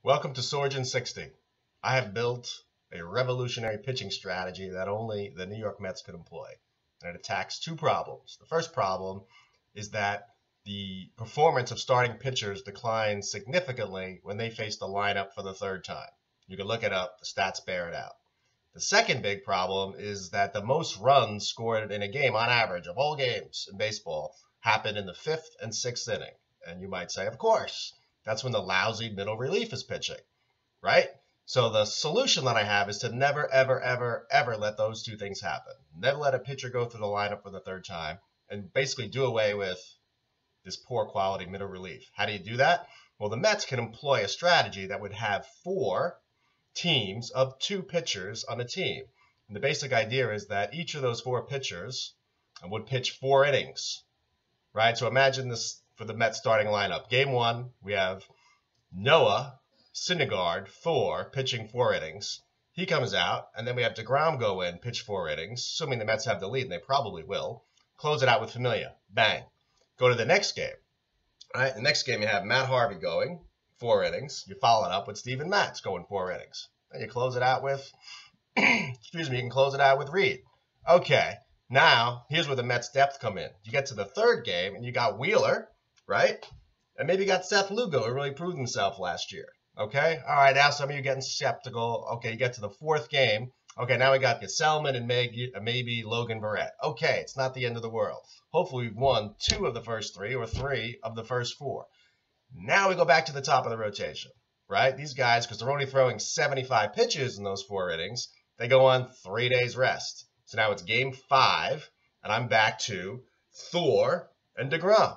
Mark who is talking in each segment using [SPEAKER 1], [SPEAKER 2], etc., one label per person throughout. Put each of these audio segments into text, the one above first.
[SPEAKER 1] Welcome to Sorge 60. I have built a revolutionary pitching strategy that only the New York Mets could employ. And it attacks two problems. The first problem is that the performance of starting pitchers declines significantly when they face the lineup for the third time. You can look it up, the stats bear it out. The second big problem is that the most runs scored in a game on average of all games in baseball happen in the fifth and sixth inning. And you might say, of course, that's when the lousy middle relief is pitching, right? So the solution that I have is to never, ever, ever, ever let those two things happen. Never let a pitcher go through the lineup for the third time and basically do away with this poor quality middle relief. How do you do that? Well, the Mets can employ a strategy that would have 4 teams of 2 pitchers on a team. And the basic idea is that each of those 4 pitchers would pitch 4 innings, right? So imagine this for the Mets starting lineup. Game 1, we have Noah Syndergaard, Thor, pitching 4 innings. He comes out, and then we have DeGrom go in, pitch 4 innings, assuming the Mets have the lead, and they probably will. Close it out with Familia. Bang. Go to the next game. All right, the next game you have Matt Harvey going, 4 innings. You follow it up with Steven Matz going 4 innings. Then you close it out with, you can close it out with Reed. Okay, now here's where the Mets depth come in. You get to the third game, and you got Wheeler, right? And maybe you got Seth Lugo, who really proved himself last year. Okay? All right, now some of you are getting skeptical. Okay, you get to the 4th game. Okay, now we got Gesellman and maybe Logan Barrett. Okay, it's not the end of the world. Hopefully we've won 2 of the first 3 or 3 of the first 4. Now we go back to the top of the rotation, right? These guys, because they're only throwing 75 pitches in those 4 innings, they go on 3 days rest. So now it's game 5, and I'm back to Thor and DeGrom.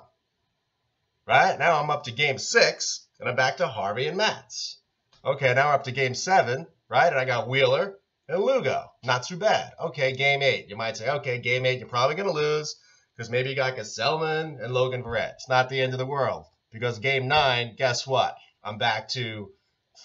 [SPEAKER 1] Right? Now I'm up to game 6, and I'm back to Harvey and Matz. Okay, now we're up to game 7, right? And I got Wheeler and Lugo. Not too bad. Okay, game 8. You might say, okay, game 8, you're probably going to lose because maybe you got Gesellman and Logan Barrett. It's not the end of the world because game 9, guess what? I'm back to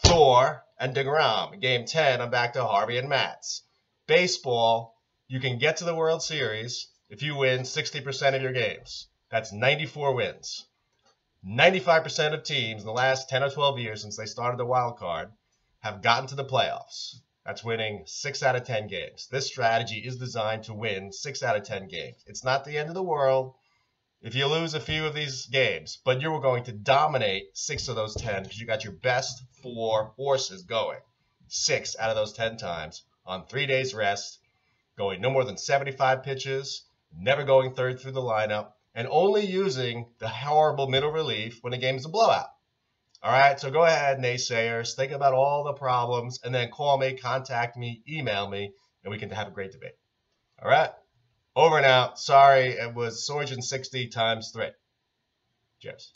[SPEAKER 1] Thor and DeGrom. Game 10, I'm back to Harvey and Matz. Baseball, you can get to the World Series if you win 60% of your games. That's 94 wins. 95% of teams in the last 10 or 12 years since they started the wild card have gotten to the playoffs. That's winning 6 out of 10 games. This strategy is designed to win 6 out of 10 games. It's not the end of the world if you lose a few of these games, but you're going to dominate 6 of those 10 because you got your best 4 horses going 6 out of those 10 times on 3 days rest, going no more than 75 pitches, never going third through the lineup, and only using the horrible middle relief when the game is a blowout. All right, so go ahead, naysayers. Think about all the problems, and then call me, contact me, email me, and we can have a great debate. All right? Over and out. Sorry, it was Sorge 60 times 3. Cheers.